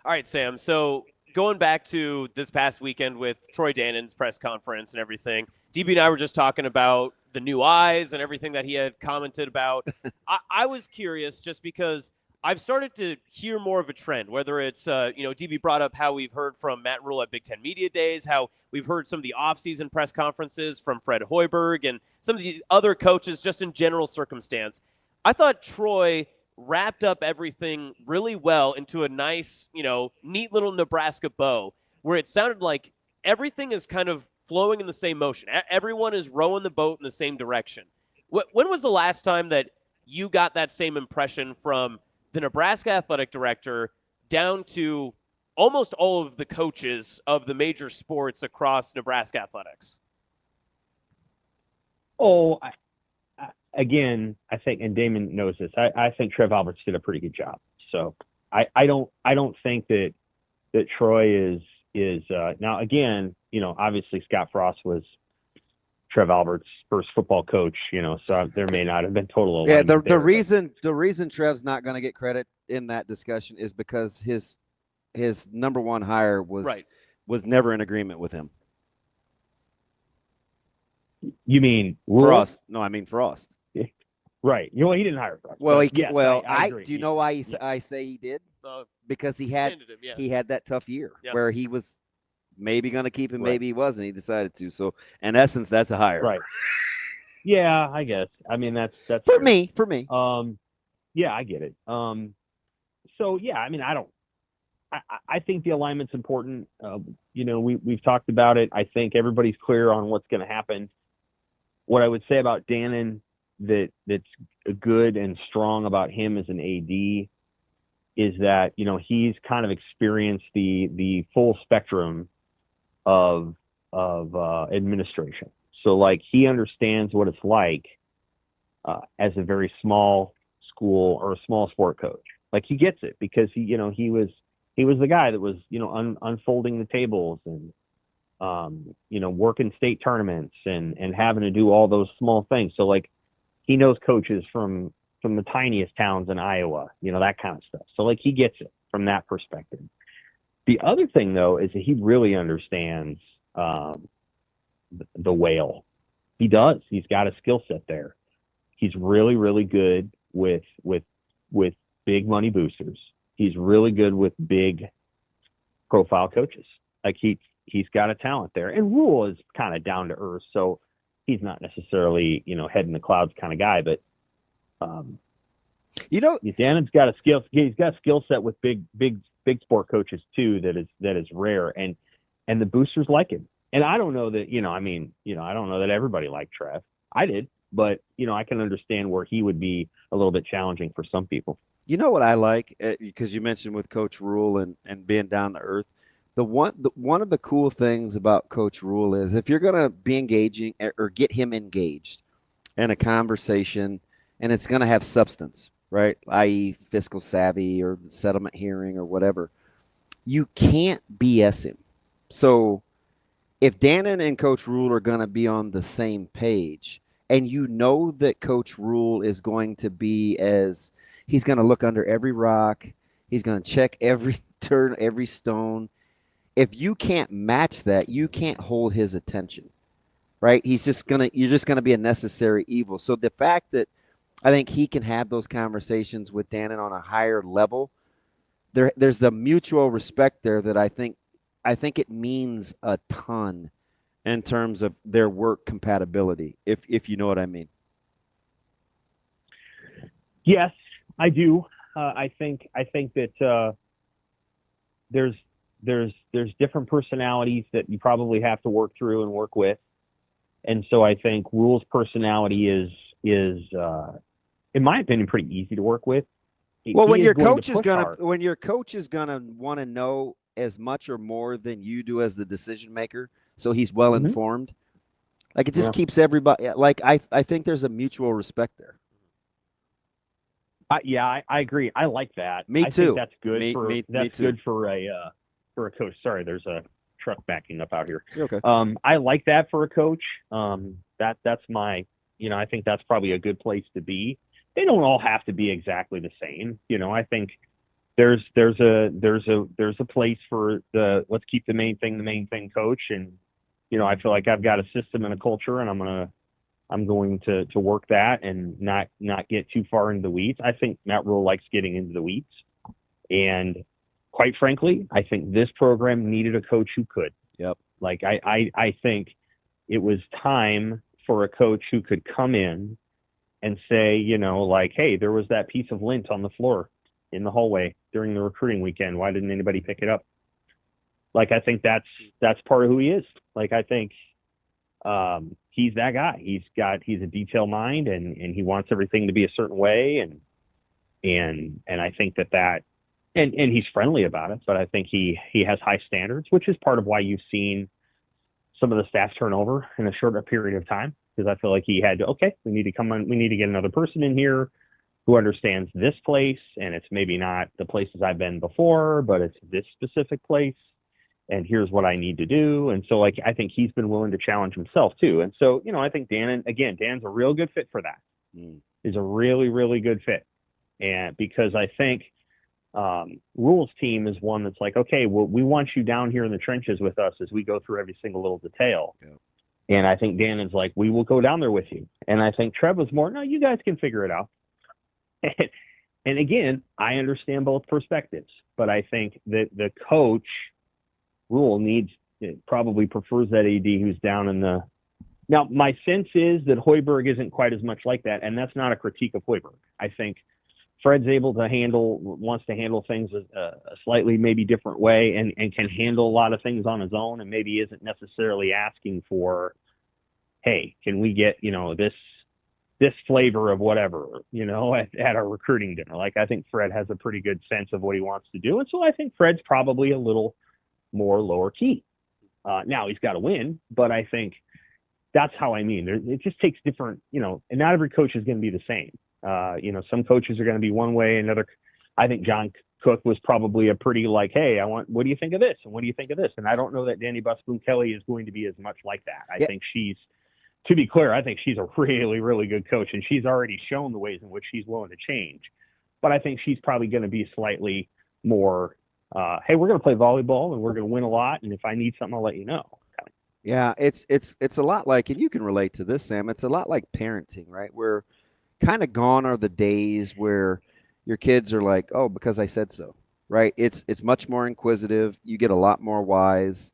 All right, Sam. So going back to this past weekend with Troy Dannon's press conference and everything, DB and I were just talking about the new eyes and everything that he had commented about. I was curious just because I've started to hear more of a trend, whether it's, DB brought up how we've heard from Matt Rhule at Big Ten Media Days, how we've heard some of the offseason press conferences from Fred Hoiberg and some of the other coaches just in general circumstance. I thought Troy wrapped up everything really well into a nice, neat little Nebraska bow where it sounded like everything is kind of flowing in the same motion. Everyone is rowing the boat in the same direction. When was the last time that you got that same impression from the Nebraska athletic director down to almost all of the coaches of the major sports across Nebraska athletics? Oh, again, I think, and Damon knows this, I think Trev Alberts did a pretty good job. So I don't think that Troy is now, again, obviously Scott Frost was Trev Alberts' first football coach, so there may not have been total alignment. Yeah, the reason Trev's not going to get credit in that discussion is because his number one hire was never in agreement with him. You mean Frost? No, I mean Frost. Right. He didn't hire Frost. Well, I agree. Do you know why I say he did? Because he had that tough year where he was maybe going to keep him, maybe he wasn't. He decided to. So, in essence, that's a hire. Right. Yeah, I guess. I mean, that's for me. Yeah, I get it. So yeah, I mean, I think the alignment's important. We've talked about it. I think everybody's clear on what's going to happen. What I would say about Dannon that's good and strong about him as an AD is that, he's kind of experienced the full spectrum of administration. So like he understands what it's like as a very small school or a small sport coach. Like he gets it because he was the guy that was, unfolding the tables and, working state tournaments and having to do all those small things. So like he knows coaches from the tiniest towns in Iowa, that kind of stuff. So like he gets it from that perspective. The other thing though, is that he really understands the whale. He does. He's got a skill set there. He's really, really good with big money boosters. He's really good with big profile coaches. Like he's got a talent there. And Rhule is kind of down to earth, so he's not necessarily, head in the clouds kind of guy, but Dannon's got a skill. He's got a skill set with big sport coaches too. That is rare, and the boosters like him. And I don't know that, I don't know that everybody liked Trev. I did, but I can understand where he would be a little bit challenging for some people. You know what I like, because you mentioned with Coach Rhule and being down to earth. One of the cool things about Coach Rhule is if you're going to be engaging or get him engaged in a conversation, and it's going to have substance, right? I.e. fiscal savvy or settlement hearing or whatever, you can't BS him. So if Dannon and Coach Rhule are going to be on the same page, and that Coach Rhule is going to be he's going to look under every rock, he's going to check every turn, every stone. If you can't match that, you can't hold his attention, right? You're just going to be a necessary evil. So the fact that I think he can have those conversations with Dannon on a higher level, there's the mutual respect there that I think it means a ton in terms of their work compatibility, if you know what I mean. Yes, I do. I think that there's different personalities that you probably have to work through and work with, and so I think Rhule's personality is in my opinion pretty easy to work with. Well, when your coach is gonna want to know as much or more than you do as the decision maker, so he's well informed. Like it just keeps everybody. Like I think there's a mutual respect there. I agree. I like that. Me too. I think that's good. Me too. Good for a coach. Sorry, there's a truck backing up out here. You're okay. I like that for a coach. That's my. I think that's probably a good place to be. They don't all have to be exactly the same. I think there's a place for the let's keep the main thing coach. And I feel like I've got a system and a culture, and I'm going to work that and not get too far into the weeds. I think Matt Rhule likes getting into the weeds, and quite frankly, I think this program needed a coach who could. Yep. Like I think it was time for a coach who could come in and say, like, hey, there was that piece of lint on the floor in the hallway during the recruiting weekend. Why didn't anybody pick it up? Like, I think that's part of who he is. Like, I think he's that guy. He's a detail mind, and he wants everything to be a certain way. And I think that and he's friendly about it, but I think he has high standards, which is part of why you've seen some of the staff turnover in a shorter period of time. Because I feel like he had to, we need to get another person in here who understands this place, and it's maybe not the places I've been before, but it's this specific place, and here's what I need to do. And so, I think he's been willing to challenge himself too. And so, I think Dannon, again, Dan's a real good fit for that. He's a really, really good fit. And because I think Rhule's team is one that's like, okay, well, we want you down here in the trenches with us as we go through every single little detail. Yeah. And I think Dannon's like, we will go down there with you. And I think Trev was more, no, you guys can figure it out. And again, I understand both perspectives, but I think that the coach Rhule probably prefers that AD who's down in the. Now, my sense is that Hoiberg isn't quite as much like that, and that's not a critique of Hoiberg. I think Fred's wants to handle things a slightly maybe different way, and can handle a lot of things on his own, and maybe isn't necessarily asking for, hey, can we get this flavor of whatever at our recruiting dinner. Like, I think Fred has a pretty good sense of what he wants to do, and so I think Fred's probably a little more lower key. Now he's got to win, but I think that's how I mean. It just takes different, and not every coach is going to be the same. Some coaches are going to be one way, another. I think John Cook was probably a pretty like, hey, what do you think of this? And what do you think of this? And I don't know that Danny Busboom Kelly is going to be as much like that. I think to be clear, I think she's a really, really good coach, and she's already shown the ways in which she's willing to change. But I think she's probably going to be slightly more, hey, we're going to play volleyball and we're going to win a lot, and if I need something, I'll let you know. Yeah, it's a lot like, and you can relate to this, Sam. It's a lot like parenting, right? Where kind of gone are the days where your kids are like, oh, because I said so, right? It's much more inquisitive. You get a lot more wise.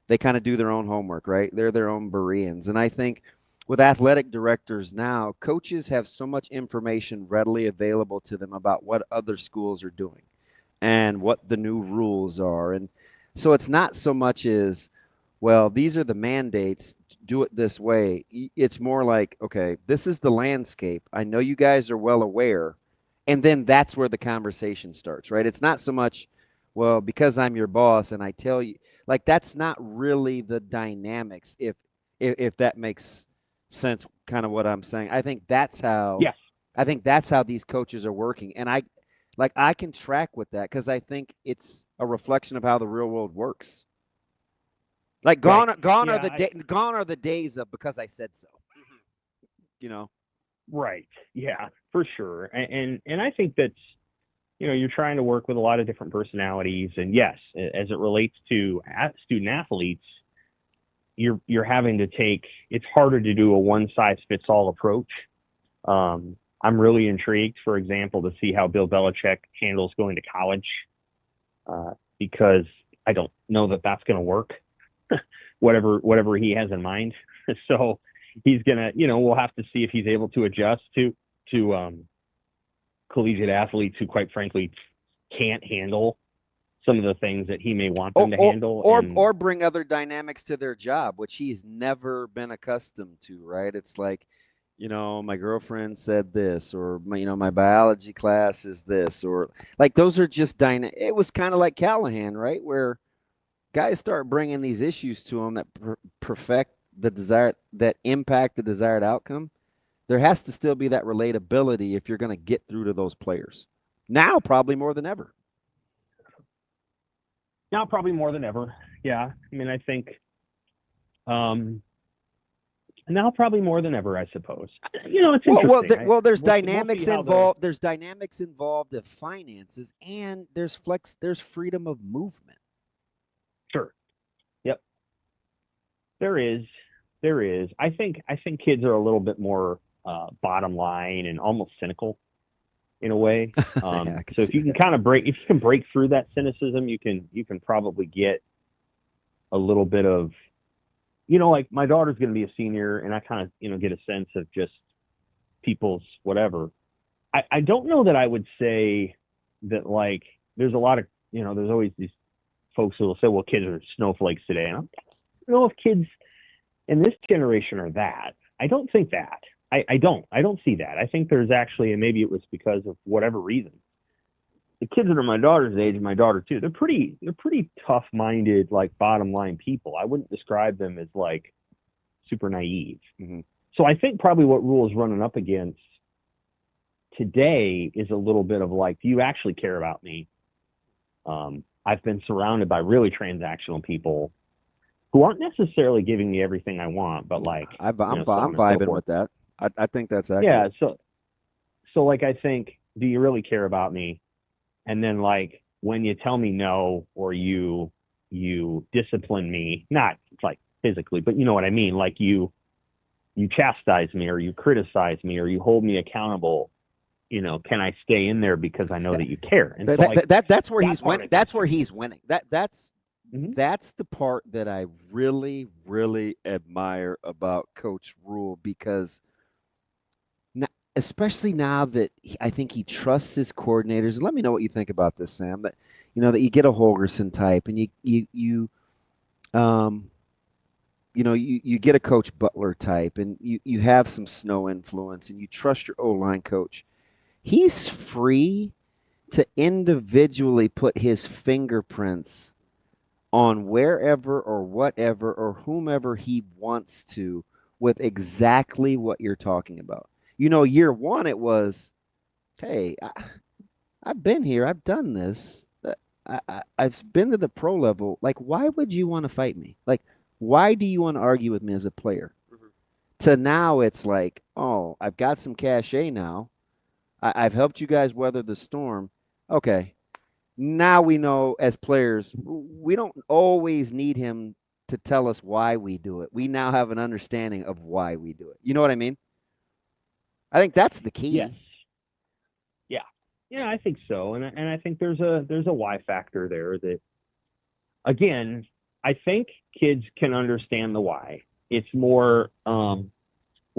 They kind of do their own homework, right? They're their own Bereans. And I think with athletic directors now, coaches have so much information readily available to them about what other schools are doing and what the new rules are. And so it's not so much as, well, these are the mandates, do it this way. It's more like, okay, this is the landscape. I know you guys are well aware. And then that's where the conversation starts, right? It's not so much, well, because I'm your boss and I tell you, like, that's not really the dynamics, if that makes sense, kind of what I'm saying. I think that's how these coaches are working. And I can track with that because I think it's a reflection of how the real world works. Like, gone are the days of because I said so. Right. Yeah, for sure. And I think that's, you're trying to work with a lot of different personalities. And yes, as it relates to student athletes, you're having to it's harder to do a one size fits all approach. I'm really intrigued, for example, to see how Bill Belichick handles going to college, because I don't know that that's going to work, whatever he has in mind. So he's going to, we'll have to see if he's able to adjust to collegiate athletes who, quite frankly, can't handle some of the things that he may want them to handle. Or bring other dynamics to their job, which he's never been accustomed to, right? It's like, my girlfriend said this, or my biology class is this, or like those are just it was kind of like Callahan, right? Where guys start bringing these issues to them that impact the desired outcome. There has to still be that relatability if you're going to get through to those players. Now, probably more than ever. Yeah. I mean, I think, now probably more than ever, I suppose. It's interesting. There's We'll dynamics see how involved. There's dynamics involved of finances, and there's freedom of movement. Sure. Yep. There is. I think kids are a little bit more bottom line and almost cynical in a way. Yeah, so if you can break through that cynicism, you can probably get a little bit of, like my daughter's going to be a senior, and I kind of, get a sense of just people's whatever. I don't know that I would say that, like, there's a lot of, there's always these folks who will say, well, kids are snowflakes today. And I don't know if kids in this generation are that. I don't think that. I don't see that. I think there's actually, and maybe it was because of whatever reason, the kids that are my daughter's age and my daughter too, they're pretty tough-minded, like bottom line people. I wouldn't describe them as like super naive. Mm-hmm. So I think probably what Rhule is running up against today is a little bit of like, do you actually care about me? I've been surrounded by really transactional people who aren't necessarily giving me everything I want, but like I'm vibing with that. I think that's accurate. Yeah. So like, I think, do you really care about me? And then, like, when you tell me no, or you discipline me, not like physically, but you know what I mean? Like you chastise me, or you criticize me, or you hold me accountable. Can I stay in there because I know that you care? And that's where he's winning. That's where he's winning. That's the part that I really, really admire about Coach Rhule, because especially now that I think he trusts his coordinators. Let me know what you think about this, Sam. That that you get a Holgerson type, and you get a Coach Butler type, and you have some Snow influence, and you trust your O-line coach. He's free to individually put his fingerprints on wherever or whatever or whomever he wants to, with exactly what you're talking about. Year one, it was, hey, I've been here. I've done this. I've been to the pro level. Like, why would you want to fight me? Like, why do you want to argue with me as a player? Mm-hmm. To now, it's like, oh, I've got some cachet now. I've helped you guys weather the storm. Okay. Now we know as players, we don't always need him to tell us why we do it. We now have an understanding of why we do it. You know what I mean? I think that's the key. Yes. Yeah, I think so. And I think there's a why factor there that, again, I think kids can understand the why. It's more, well,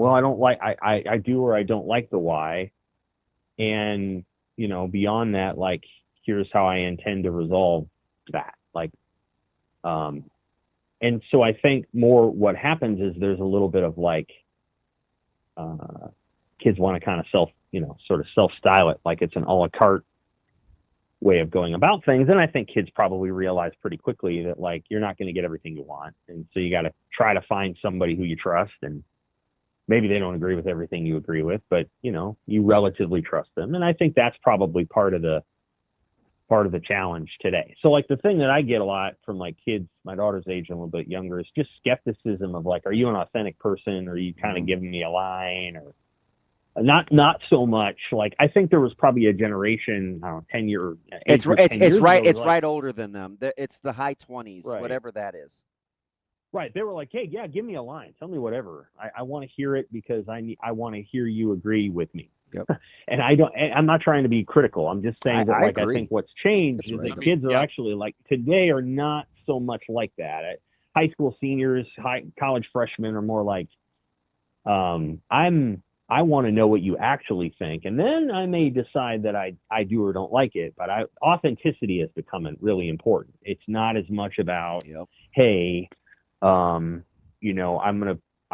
I don't like, I do or I don't like the why. And, beyond that, like, here's how I intend to resolve that. Like, and so I think more what happens is there's a little bit of like, kids want to kind of sort of self-style it like it's an a la carte way of going about things. And I think kids probably realize pretty quickly that, like, you're not going to get everything you want. And so you got to try to find somebody who you trust, and maybe they don't agree with everything you agree with, but you relatively trust them. And I think that's probably part of the challenge today. So, like, the thing that I get a lot from, like, kids my daughter's age and a little bit younger is just skepticism of, like, are you an authentic person? Or are you kind of giving me a line? Or not so much. Like, I think there was probably a generation, I don't know, 10 year. It's right older than them. It's the high 20s, right. Whatever that is. Right. They were like, hey, yeah, give me a line. Tell me whatever. I want to hear it because I want to hear you agree with me. Yep. And I'm not trying to be critical. I'm just saying that, I think what's changed is that kids are actually, like, today are not so much like that. High school seniors, college freshmen are more like, I want to know what you actually think, and then I may decide that I do or don't like it. But authenticity is becoming really important. It's not as much about, hey, I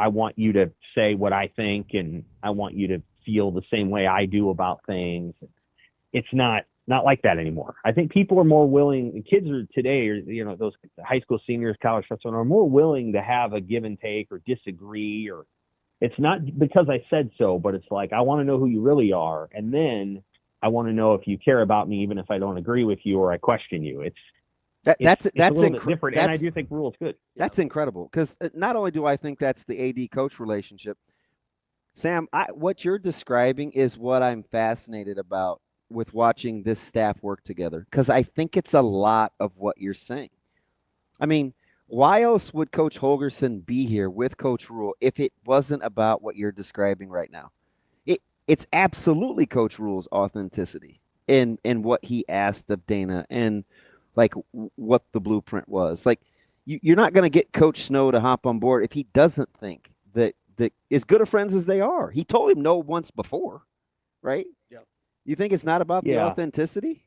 want you to say what I think, and I want you to feel the same way I do about things. It's not like that anymore. I think people are more willing. Kids are today, or those high school seniors, college freshmen, are more willing to have a give and take or disagree, or it's not because I said so, but it's like, I want to know who you really are. And then I want to know if you care about me, even if I don't agree with you or I question you. That's it's a little bit different, and I do think Rhule's good. That's incredible because not only do I think that's the AD coach relationship, Sam, what you're describing is what I'm fascinated about with watching this staff work together because I think it's a lot of what you're saying. I mean, why else would Coach Holgorsen be here with Coach Rhule if it wasn't about what you're describing right now? It's absolutely Coach Rhule's authenticity in what he asked of Dana and like what the blueprint was. Like you're not going to get Coach Snow to hop on board if he doesn't think that as good of friends as they are. He told him no once before, right? Yeah. You think it's not about the authenticity?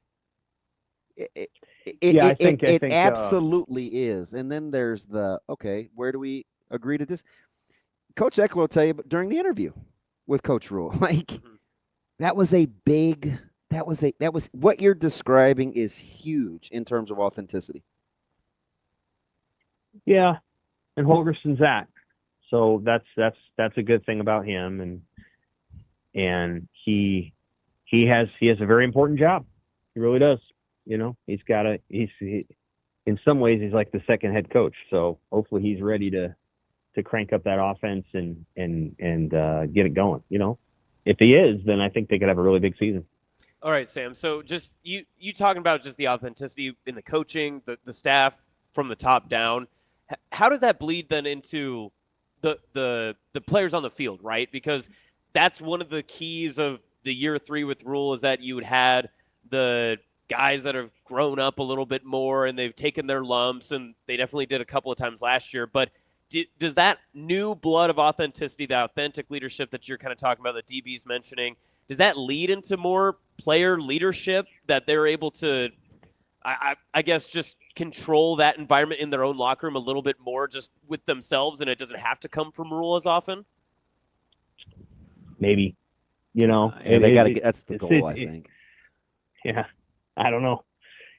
It I think absolutely is. And then there's okay, where do we agree to this? Coach Eckler will tell you during the interview with Coach Rhule, like that was what you're describing is huge in terms of authenticity. Yeah. And Holgorsen's that. So that's a good thing about him. And he has a very important job. He really does. You know, he's in some ways he's like the second head coach. So hopefully he's ready to crank up that offense and get it going. You know, if he is, then I think they could have a really big season. All right, Sam. So just you talking about just the authenticity in the coaching, the staff from the top down. How does that bleed then into the players on the field, right? Because that's one of the keys of the year 3 with Rhule is that you had the guys that have grown up a little bit more and they've taken their lumps, and they definitely did a couple of times last year. But does that new blood of authenticity, the authentic leadership that you're kind of talking about, the DB's mentioning, does that lead into more player leadership that they're able to, I guess, just control that environment in their own locker room a little bit more just with themselves, and it doesn't have to come from Rhule as often? Maybe. You know, that's the goal, I think. Yeah. I don't know.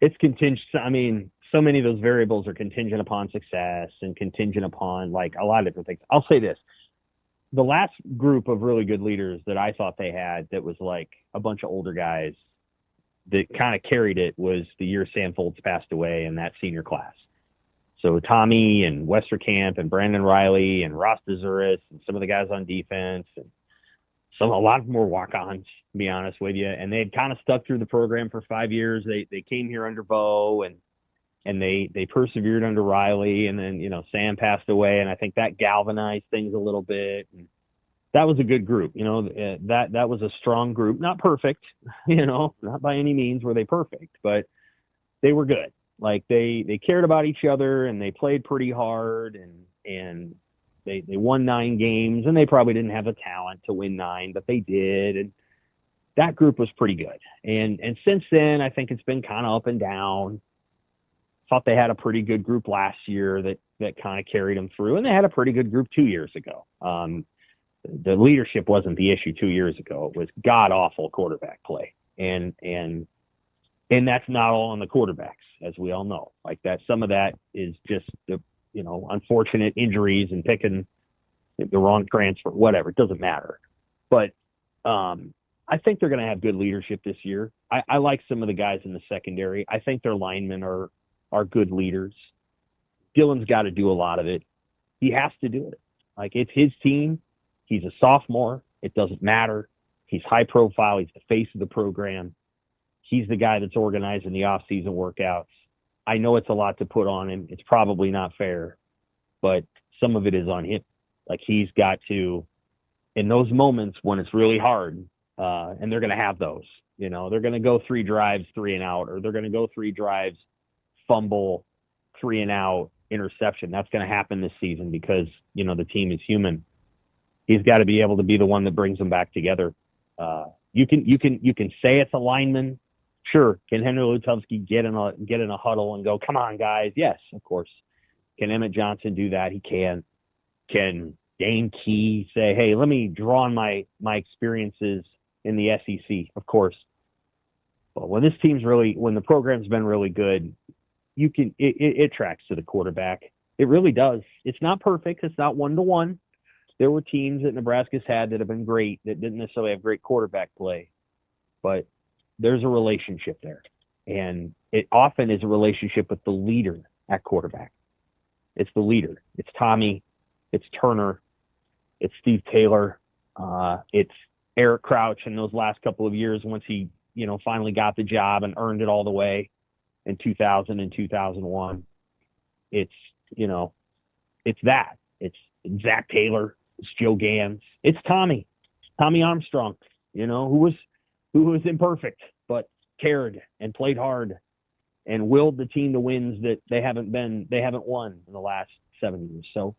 It's contingent. I mean, so many of those variables are contingent upon success and contingent upon like a lot of different things. I'll say this. The last group of really good leaders that I thought they had that was like a bunch of older guys that kind of carried it was the year Sam Foltz passed away in that senior class. So Tommy and Westerkamp and Brandon Riley and Ross DeZuris and some of the guys on defense and a lot of them were walk-ons, to be honest with you. And they had kind of stuck through the program for 5 years. They came here under Bo and they persevered under Riley. And then, you know, Sam passed away. And I think that galvanized things a little bit. And that was a good group. You know, that was a strong group, not perfect, you know, not by any means were they perfect, but they were good. Like they cared about each other and they played pretty hard and they won 9 games, and they probably didn't have the talent to win 9, but they did. And that group was pretty good. And since then, I think it's been kind of up and down. Thought they had a pretty good group last year that kind of carried them through, and they had a pretty good group 2 years ago. The leadership wasn't the issue 2 years ago. It was god awful quarterback play, and that's not all on the quarterbacks, as we all know. Like that, some of that is just the unfortunate injuries and picking the wrong transfer, whatever. It doesn't matter. But I think they're going to have good leadership this year. I like some of the guys in the secondary. I think their linemen are good leaders. Dylan's got to do a lot of it. He has to do it. Like, it's his team. He's a sophomore. It doesn't matter. He's high profile. He's the face of the program. He's the guy that's organizing the off-season workouts. I know it's a lot to put on him. It's probably not fair, but some of it is on him. Like, he's got to, in those moments when it's really hard, and they're going to have those, they're going to go 3 drives, 3 and out, or they're going to go 3 drives, fumble, 3 and out, interception. That's going to happen this season because, the team is human. He's got to be able to be the one that brings them back together. You can say it's a lineman. Sure. Can Henry Lutovsky get in a huddle and go, come on, guys? Yes, of course. Can Emmett Johnson do that? He can. Can Dane Key say, hey, let me draw on my experiences in the SEC? Of course. But when the program's been really good, it tracks to the quarterback. It really does. It's not perfect. It's not 1-to-1. There were teams that Nebraska's had that have been great that didn't necessarily have great quarterback play, but there's a relationship there, and it often is a relationship with the leader at quarterback. It's the leader. It's Tommy. It's Turner. It's Steve Taylor. It's Eric Crouch in those last couple of years once he, finally got the job and earned it all the way in 2000 and 2001. It's, it's that. It's Zach Taylor. It's Joe Gans. It's Tommy Armstrong, who was imperfect, but cared and played hard and willed the team to wins that they haven't won in the last 7 years. So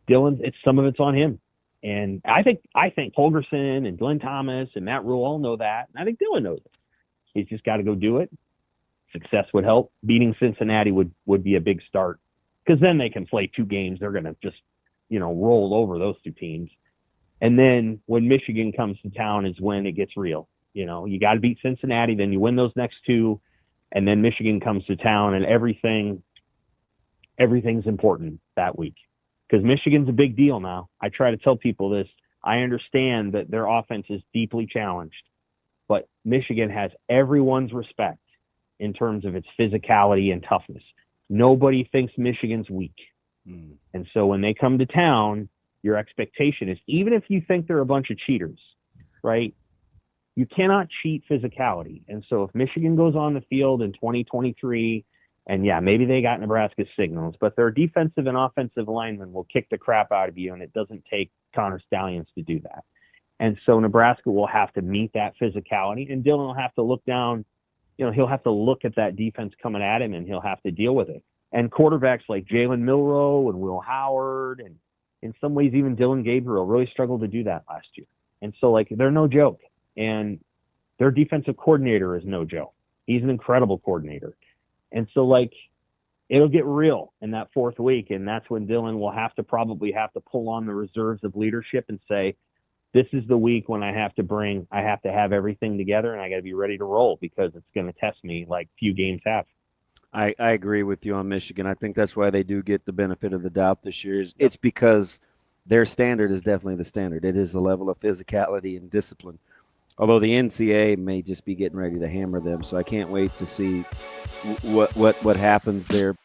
Dylan, some of it's on him. And I think Holgerson and Glenn Thomas and Matt Rhule all know that. And I think Dylan knows it. He's just got to go do it. Success would help. Beating Cincinnati would be a big start, because then they can play 2 games. They're going to just, roll over those 2 teams. And then when Michigan comes to town is when it gets real. You got to beat Cincinnati, then you win those next 2, and then Michigan comes to town, and everything's important that week, because Michigan's a big deal now. I try to tell people this. I understand that their offense is deeply challenged, but Michigan has everyone's respect in terms of its physicality and toughness. Nobody thinks Michigan's weak. And so when they come to town, your expectation is, even if you think they're a bunch of cheaters, right? You cannot cheat physicality. And so if Michigan goes on the field in 2023, and yeah, maybe they got Nebraska's signals, but their defensive and offensive linemen will kick the crap out of you, and it doesn't take Connor Stallions to do that. And so Nebraska will have to meet that physicality, and Dylan will have to look down, he'll have to look at that defense coming at him, and he'll have to deal with it. And quarterbacks like Jalen Milroe and Will Howard, and in some ways even Dylan Gabriel, really struggled to do that last year. And so, they're no joke. And their defensive coordinator is no joke. He's an incredible coordinator. And so, it'll get real in that 4th week, and that's when Dylan will probably have to pull on the reserves of leadership and say, this is the week when I have to have everything together, and I got to be ready to roll, because it's going to test me like few games have. I agree with you on Michigan. I think that's why they do get the benefit of the doubt this year. It's because their standard is definitely the standard. It is the level of physicality and discipline. Although the NCAA may just be getting ready to hammer them, so I can't wait to see what happens there.